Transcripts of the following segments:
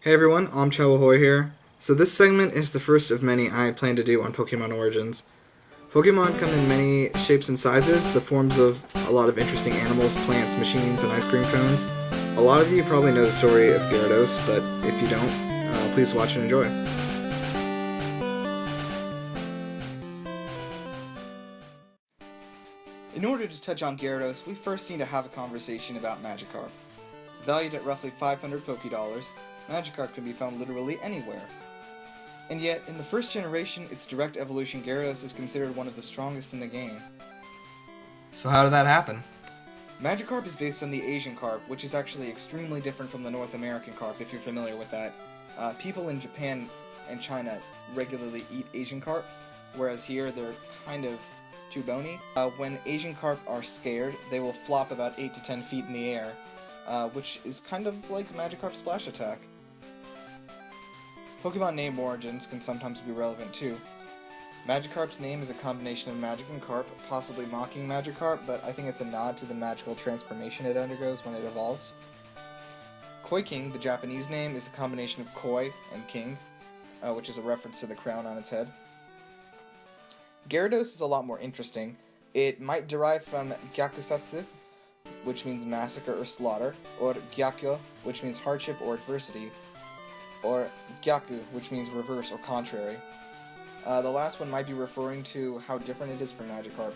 Hey everyone, I'm Ahoy here. So this segment is the first of many I plan to do on Pokemon Origins. Pokemon come in many shapes and sizes, the forms of a lot of interesting animals, plants, machines, and ice cream cones. A lot of you probably know the story of Gyarados, but if you don't, please watch and enjoy. In order to touch on Gyarados, we first need to have a conversation about Magikarp. Valued at roughly 500 Pokédollars, Magikarp can be found literally anywhere. And yet, in the first generation, its direct evolution Gyarados is considered one of the strongest in the game. So how did that happen? Magikarp is based on the Asian carp, which is actually extremely different from the North American carp, if you're familiar with that. People in Japan and China regularly eat Asian carp, whereas here they're kind of too bony. When Asian carp are scared, they will flop about 8 to 10 feet in the air, which is kind of like Magikarp's splash attack. Pokemon name origins can sometimes be relevant too. Magikarp's name is a combination of magic and carp, possibly mocking Magikarp, but I think it's a nod to the magical transformation it undergoes when it evolves. Koi King, the Japanese name, is a combination of koi and king, which is a reference to the crown on its head. Gyarados is a lot more interesting. It might derive from Gyakusatsu, which means massacre or slaughter, or Gyakyo, which means hardship or adversity, or Gyaku, which means reverse or contrary. The last one might be referring to how different it is from Magikarp.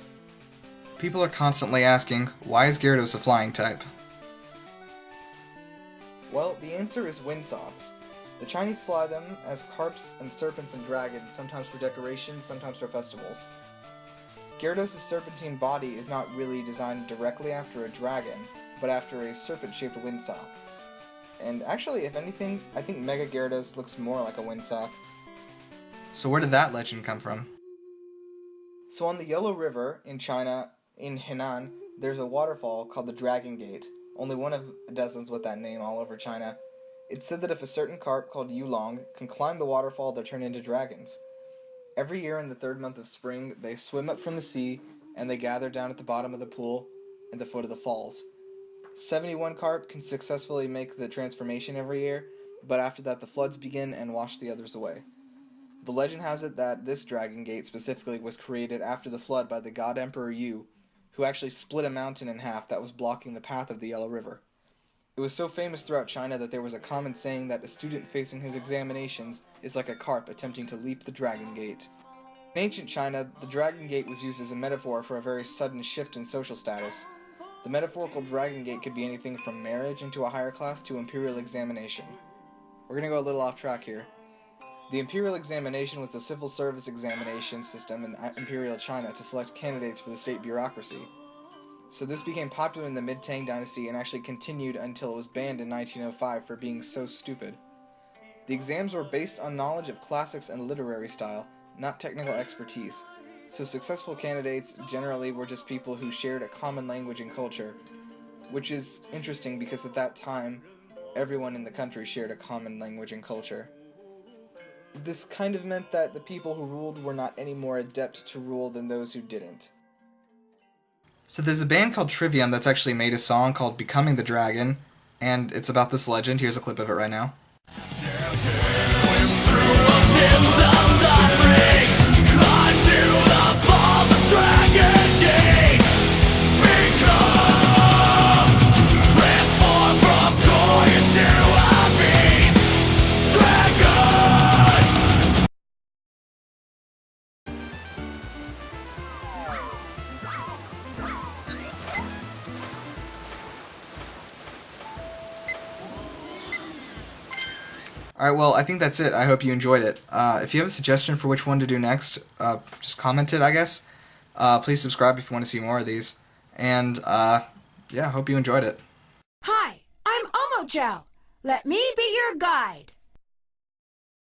People are constantly asking, why is Gyarados a flying type? Well, the answer is windsocks. The Chinese fly them as carps and serpents and dragons, sometimes for decoration, sometimes for festivals. Gyarados' serpentine body is not really designed directly after a dragon, but after a serpent-shaped windsock. And actually, if anything, I think Mega Gyarados looks more like a windsock. So where did that legend come from? So on the Yellow River in China, in Henan, there's a waterfall called the Dragon Gate, only one of dozens with that name all over China. It's said that if a certain carp called Yulong can climb the waterfall, they'll turn into dragons. Every year in the third month of spring, they swim up from the sea, and they gather down at the bottom of the pool at the foot of the falls. 71 carp can successfully make the transformation every year, but after that the floods begin and wash the others away. The legend has it that this Dragon Gate specifically was created after the flood by the God Emperor Yu, who actually split a mountain in half that was blocking the path of the Yellow River. It was so famous throughout China that there was a common saying that a student facing his examinations is like a carp attempting to leap the Dragon Gate. In ancient China, the Dragon Gate was used as a metaphor for a very sudden shift in social status. The metaphorical Dragon Gate could be anything from marriage into a higher class to imperial examination. We're going to go a little off track here. The imperial examination was the civil service examination system in imperial China to select candidates for the state bureaucracy. So this became popular in the mid-Tang dynasty and actually continued until it was banned in 1905 for being so stupid. The exams were based on knowledge of classics and literary style, not technical expertise. So successful candidates generally were just people who shared a common language and culture, which is interesting because at that time, everyone in the country shared a common language and culture. This kind of meant that the people who ruled were not any more adept to rule than those who didn't. So there's a band called Trivium that's actually made a song called Becoming the Dragon, and it's about this legend. Here's a clip of it right now. Alright, well, I think that's it. I hope you enjoyed it. If you have a suggestion for which one to do next, just comment it, I guess. Please subscribe if you want to see more of these. And, yeah, hope you enjoyed it. Hi, I'm Omojo. Let me be your guide.